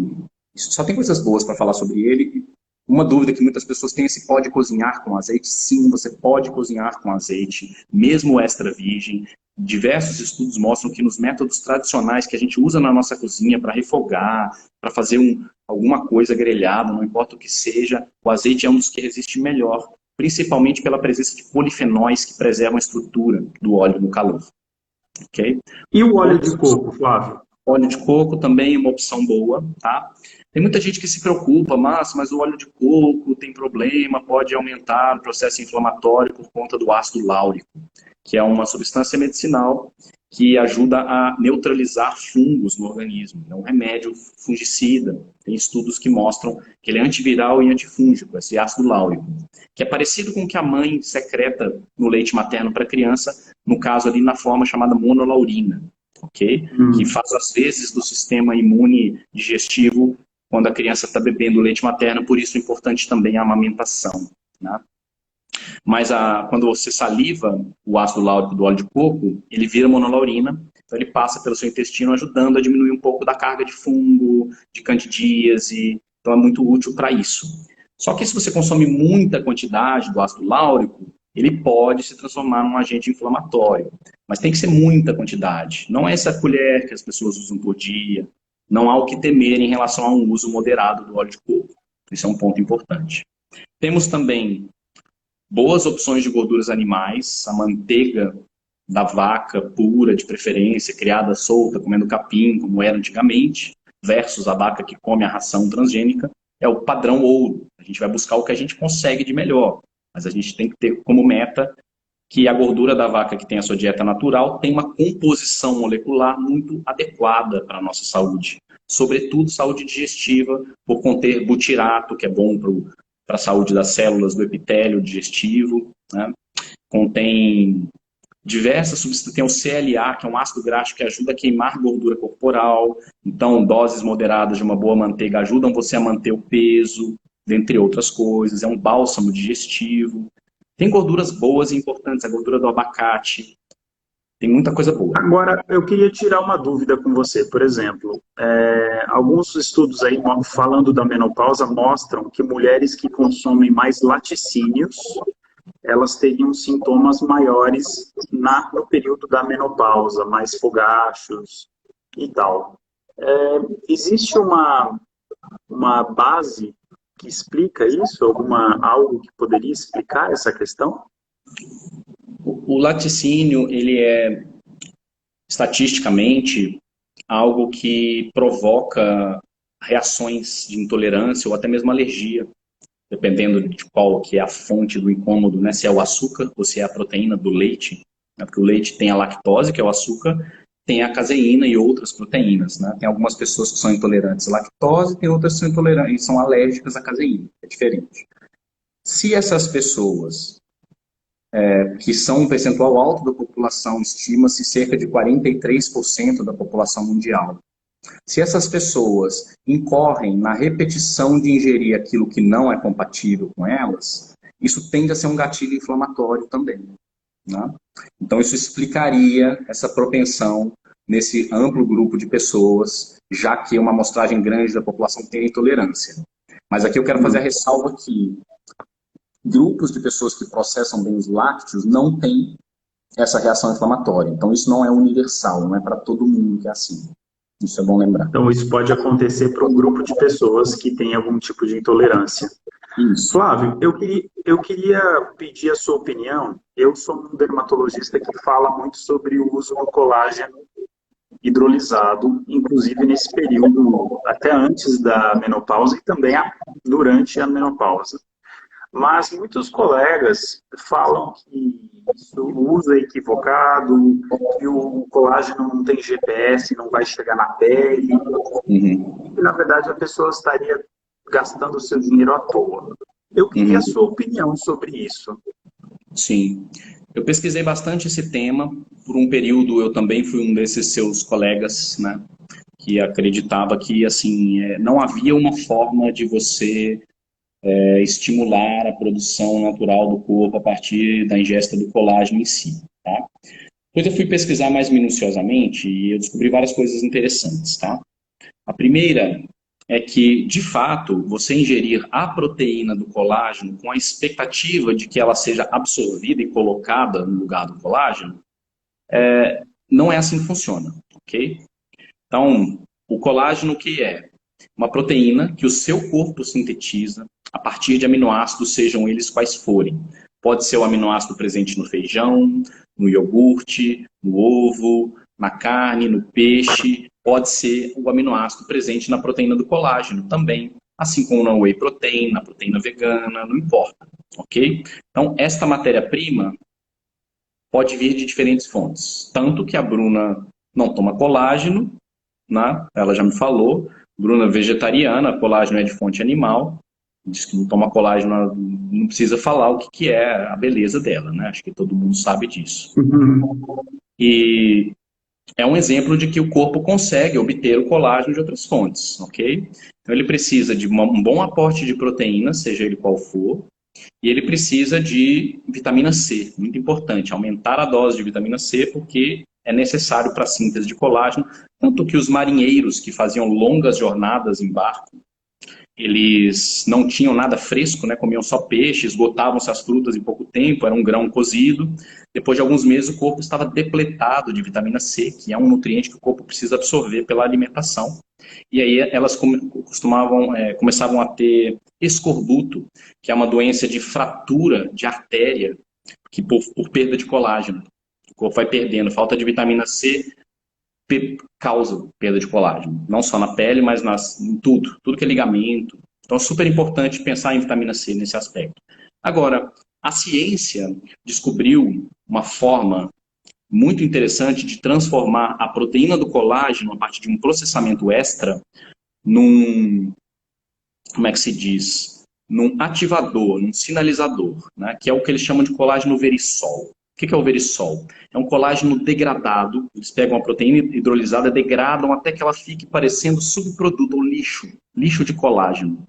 só tem coisas boas para falar sobre ele. Uma dúvida que muitas pessoas têm é se pode cozinhar com azeite. Sim, você pode cozinhar com azeite, mesmo extra virgem. Diversos estudos mostram que nos métodos tradicionais que a gente usa na nossa cozinha para refogar, para fazer alguma coisa grelhada, não importa o que seja, o azeite é um dos que resiste melhor, principalmente pela presença de polifenóis que preservam a estrutura do óleo no calor. Okay? E o óleo de coco, Flávio? Óleo de coco também é uma opção boa, tá? Tem muita gente que se preocupa, mas o óleo de coco tem problema, pode aumentar o processo inflamatório por conta do ácido láurico, que é uma substância medicinal que ajuda a neutralizar fungos no organismo. É um remédio fungicida. Tem estudos que mostram que ele é antiviral e antifúngico, esse ácido láurico, que é parecido com o que a mãe secreta no leite materno para a criança, no caso ali na forma chamada monolaurina. Okay? Que faz as vezes do sistema imune digestivo quando a criança está bebendo leite materno, por isso é importante também a amamentação. Né? Mas quando você saliva o ácido láurico do óleo de coco, ele vira monolaurina, então ele passa pelo seu intestino ajudando a diminuir um pouco da carga de fungo, de candidíase, então é muito útil para isso. Só que se você consome muita quantidade do ácido láurico, ele pode se transformar num agente inflamatório. Mas tem que ser muita quantidade. Não é essa colher que as pessoas usam por dia. Não há o que temer em relação a um uso moderado do óleo de coco. Isso é um ponto importante. Temos também boas opções de gorduras animais. A manteiga da vaca pura, de preferência, criada solta, comendo capim, como era antigamente, versus a vaca que come a ração transgênica. É o padrão ouro. A gente vai buscar o que a gente consegue de melhor. Mas a gente tem que ter como meta que a gordura da vaca que tem a sua dieta natural tem uma composição molecular muito adequada para a nossa saúde. Sobretudo saúde digestiva, por conter butirato, que é bom para a saúde das células do epitélio digestivo. Né? Contém diversas substâncias, tem o CLA, que é um ácido graxo que ajuda a queimar gordura corporal. Então, doses moderadas de uma boa manteiga ajudam você a manter o peso, dentre outras coisas. É um bálsamo digestivo. Tem gorduras boas e importantes, a gordura do abacate. Tem muita coisa boa. Agora, eu queria tirar uma dúvida com você. Por exemplo, alguns estudos aí falando da menopausa mostram que mulheres que consomem mais laticínios, elas teriam sintomas maiores no período da menopausa, mais fogachos e tal. Existe uma base que explica isso? Algo que poderia explicar essa questão? O laticínio, ele é, estatisticamente, algo que provoca reações de intolerância ou até mesmo alergia, dependendo de qual que é a fonte do incômodo, né? Se é o açúcar ou se é a proteína do leite, né? Porque o leite tem a lactose, que é o açúcar, tem a caseína e outras proteínas, né? Tem algumas pessoas que são intolerantes à lactose, tem outras que são intolerantes, são alérgicas à caseína, é diferente. Se essas pessoas, que são um percentual alto da população, estima-se cerca de 43% da população mundial, se essas pessoas incorrem na repetição de ingerir aquilo que não é compatível com elas, isso tende a ser um gatilho inflamatório também. Né? Então isso explicaria essa propensão nesse amplo grupo de pessoas, já que uma amostragem grande da população tem intolerância. Mas aqui eu quero fazer a ressalva que grupos de pessoas que processam bem os lácteos não têm essa reação inflamatória. Então isso não é universal, não é para todo mundo que é assim. Isso é bom lembrar. Então isso pode acontecer para um grupo de pessoas que tem algum tipo de intolerância. Isso. Flávio, eu queria pedir a sua opinião. Eu sou um dermatologista que fala muito sobre o uso do colágeno hidrolisado, inclusive nesse período, até antes da menopausa e também durante a menopausa. Mas muitos colegas falam que o uso é equivocado, que o colágeno não tem GPS, não vai chegar na pele, e na verdade a pessoa estaria gastando o seu dinheiro à toa. Eu queria a sua opinião sobre isso. Sim. Eu pesquisei bastante esse tema. Por um período eu também fui um desses seus colegas, né, que acreditava que assim não havia uma forma de você estimular a produção natural do corpo a partir da ingesta do colágeno em si, tá? Depois eu fui pesquisar mais minuciosamente e eu descobri várias coisas interessantes, tá? A primeira é que, de fato, você ingerir a proteína do colágeno com a expectativa de que ela seja absorvida e colocada no lugar do colágeno, não é assim que funciona, ok? Então, o colágeno que é uma proteína que o seu corpo sintetiza a partir de aminoácidos, sejam eles quais forem. Pode ser o aminoácido presente no feijão, no iogurte, no ovo, na carne, no peixe. Pode ser o aminoácido presente na proteína do colágeno também, assim como na whey protein, na proteína vegana, não importa, ok? Então, esta matéria-prima pode vir de diferentes fontes. Tanto que a Bruna não toma colágeno, né? Ela já me falou. Bruna vegetariana, colágeno é de fonte animal. Diz que não toma colágeno, não precisa falar o que é a beleza dela, né? Acho que todo mundo sabe disso. E é um exemplo de que o corpo consegue obter o colágeno de outras fontes, ok? Então ele precisa de um bom aporte de proteína, seja ele qual for, e ele precisa de vitamina C, muito importante, aumentar a dose de vitamina C, porque é necessário para a síntese de colágeno, tanto que os marinheiros que faziam longas jornadas em barco, eles não tinham nada fresco, né? Comiam só peixe, esgotavam-se as frutas em pouco tempo, era um grão cozido. Depois de alguns meses, o corpo estava depletado de vitamina C, que é um nutriente que o corpo precisa absorver pela alimentação. E aí elas começavam a ter escorbuto, que é uma doença de fratura de artéria, que por perda de colágeno. O corpo vai perdendo, falta de vitamina C causa perda de colágeno, não só na pele, mas em tudo que é ligamento. Então é super importante pensar em vitamina C nesse aspecto. Agora, a ciência descobriu uma forma muito interessante de transformar a proteína do colágeno a partir de um processamento extra num, como é que se diz? Num ativador, num sinalizador, né? Que é o que eles chamam de colágeno verisol. O que é o verisol? É um colágeno degradado, eles pegam a proteína hidrolisada, degradam até que ela fique parecendo subproduto, ou lixo de colágeno.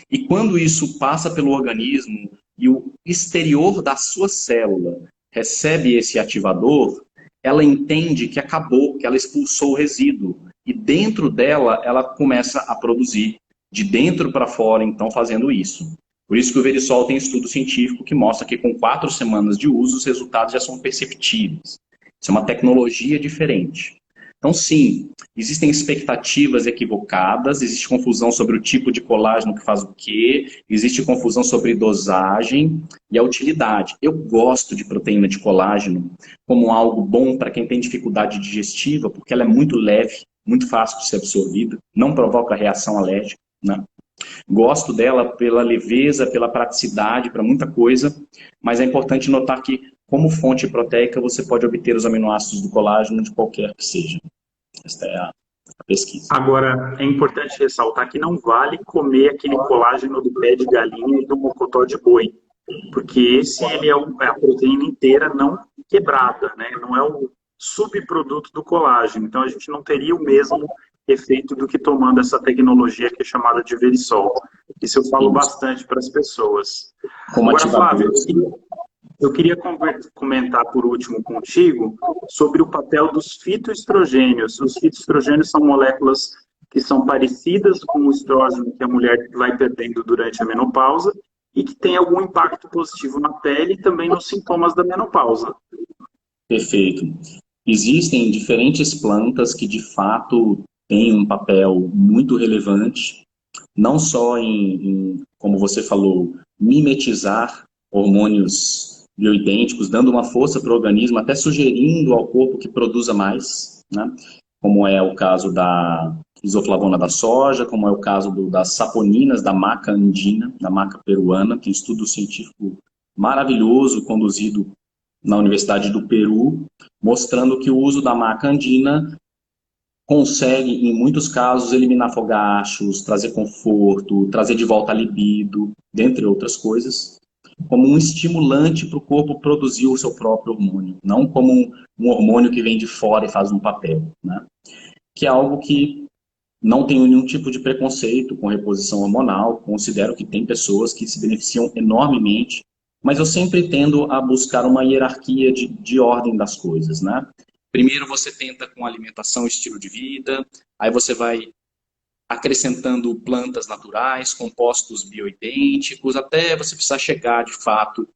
E quando isso passa pelo organismo e o exterior da sua célula recebe esse ativador, ela entende que acabou, que ela expulsou o resíduo. E dentro dela, ela começa a produzir de dentro para fora, então, fazendo isso. Por isso que o Verisol tem estudo científico que mostra que com 4 semanas de uso, os resultados já são perceptíveis. Isso é uma tecnologia diferente. Então, sim, existem expectativas equivocadas, existe confusão sobre o tipo de colágeno que faz o quê, existe confusão sobre dosagem e a utilidade. Eu gosto de proteína de colágeno como algo bom para quem tem dificuldade digestiva, porque ela é muito leve, muito fácil de ser absorvida, não provoca reação alérgica, né? Gosto dela pela leveza, pela praticidade, para muita coisa, mas é importante notar que, como fonte proteica, você pode obter os aminoácidos do colágeno de qualquer que seja. Esta é a pesquisa. Agora, é importante ressaltar que não vale comer aquele colágeno do pé de galinha e do mocotó de boi, porque esse ele é a proteína inteira não quebrada, né? Não é o subproduto do colágeno. Então, a gente não teria o mesmo efeito do que tomando essa tecnologia que é chamada de Verisol. Isso eu falo bastante para as pessoas. Agora, Flávio, eu queria comentar por último contigo sobre o papel dos fitoestrogênios. Os fitoestrogênios são moléculas que são parecidas com o estrógeno que a mulher vai perdendo durante a menopausa e que tem algum impacto positivo na pele e também nos sintomas da menopausa. Perfeito. Existem diferentes plantas que, de fato, têm um papel muito relevante, não só como você falou, mimetizar hormônios bioidênticos, dando uma força para o organismo, até sugerindo ao corpo que produza mais, né? Como é o caso da isoflavona da soja, como é o caso das saponinas da maca andina, da maca peruana, que é um estudo científico maravilhoso conduzido na Universidade do Peru, mostrando que o uso da maca andina consegue, em muitos casos, eliminar fogachos, trazer conforto, trazer de volta a libido, dentre outras coisas, como um estimulante para o corpo produzir o seu próprio hormônio, não como um hormônio que vem de fora e faz um papel, né? Que é algo que Não tenho nenhum tipo de preconceito com reposição hormonal, considero que tem pessoas que se beneficiam enormemente, mas eu sempre tendo a buscar uma hierarquia de ordem das coisas, né? Primeiro você tenta com alimentação e estilo de vida, aí você vai acrescentando plantas naturais, compostos bioidênticos, até você precisar chegar, de fato,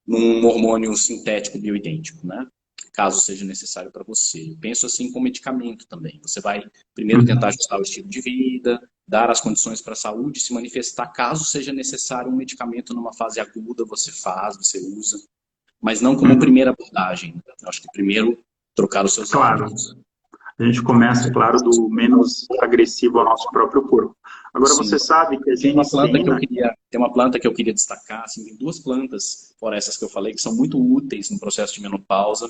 num hormônio sintético bioidêntico, né? Caso seja necessário para você. Eu penso assim com medicamento também. Você vai primeiro tentar ajustar o estilo de vida, dar as condições para a saúde se manifestar. Caso seja necessário um medicamento numa fase aguda, você faz, você usa, mas não como primeira abordagem, né? Eu acho que primeiro trocar os seus Claro. hábitos. A gente começa, claro, do menos agressivo ao nosso próprio corpo. Agora, você Sim. sabe que a Tem uma planta que eu genisteína... queria, tem uma planta que eu queria destacar, assim, tem duas plantas, fora essas que eu falei, que são muito úteis no processo de menopausa.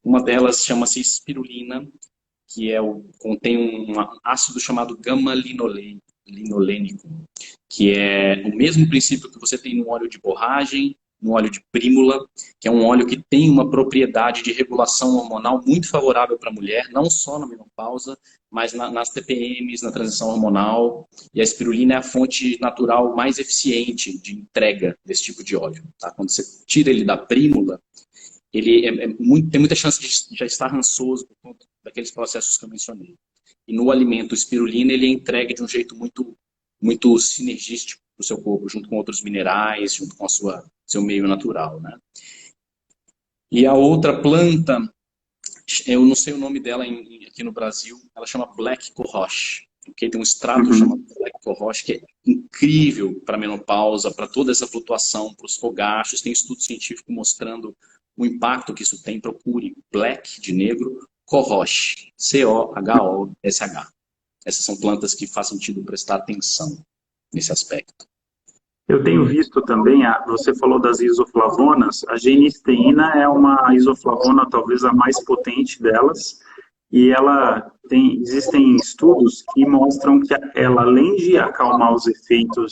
Uma delas chama-se espirulina, que contém um ácido chamado gama-linolênico, que é o mesmo princípio que você tem no óleo de borragem, no óleo de prímula, que é um óleo que tem uma propriedade de regulação hormonal muito favorável para a mulher, não só na menopausa, mas nas TPMs, na transição hormonal. E a espirulina é a fonte natural mais eficiente de entrega desse tipo de óleo. Tá? Quando você tira ele da prímula, ele tem muita chance de já estar rançoso por conta daqueles processos que eu mencionei. E no alimento espirulina, ele é entregue de um jeito muito sinergístico para o seu corpo, junto com outros minerais, junto com seu meio natural, né? E a outra planta, eu não sei o nome dela aqui no Brasil, ela chama Black Cohosh. Okay? Tem um extrato chamado Black Cohosh que é incrível para a menopausa, para toda essa flutuação, para os fogachos. Tem estudo científico mostrando o impacto que isso tem. Procure Black de negro, Cohosh, C-O-H-O-S-H. Essas são plantas que faz sentido prestar atenção nesse aspecto. Eu tenho visto também, você falou das isoflavonas, a genisteína é uma isoflavona talvez a mais potente delas, e existem estudos que mostram que ela, além de acalmar os efeitos,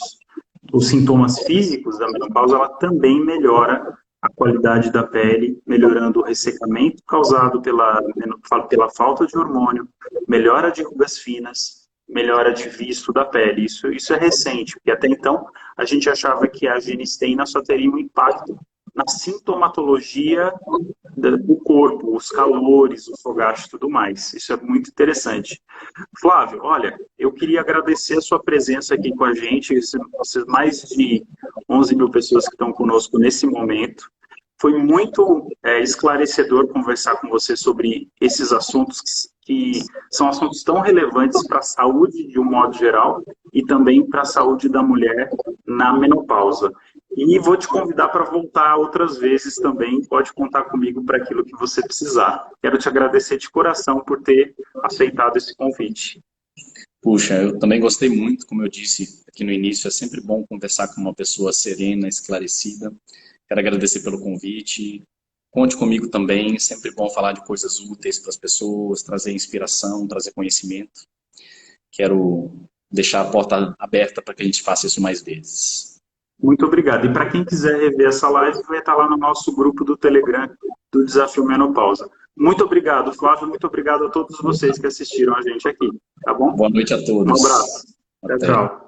os sintomas físicos da menopausa, ela também melhora a qualidade da pele, melhorando o ressecamento causado pela falta de hormônio, melhora de rugas finas, melhora de visto da pele. Isso é recente, porque até então a gente achava que a genisteína só teria um impacto na sintomatologia do corpo, os calores, o fogacho e tudo mais. Isso é muito interessante. Flávio, olha, eu queria agradecer a sua presença aqui com a gente, mais de 11 mil pessoas que estão conosco nesse momento. Foi muito esclarecedor conversar com você sobre esses assuntos que são assuntos tão relevantes para a saúde de um modo geral e também para a saúde da mulher na menopausa. E vou te convidar para voltar outras vezes também, pode contar comigo para aquilo que você precisar. Quero te agradecer de coração por ter aceitado esse convite. Puxa, eu também gostei muito, como eu disse aqui no início, é sempre bom conversar com uma pessoa serena, esclarecida. Quero agradecer pelo convite. Conte comigo também, sempre bom falar de coisas úteis para as pessoas, trazer inspiração, trazer conhecimento. Quero deixar a porta aberta para que a gente faça isso mais vezes. Muito obrigado. E para quem quiser rever essa live, vai estar lá no nosso grupo do Telegram do Desafio Menopausa. Muito obrigado, Flávio. Muito obrigado a todos vocês que assistiram a gente aqui. Tá bom? Boa noite a todos. Um abraço. Tchau, tchau.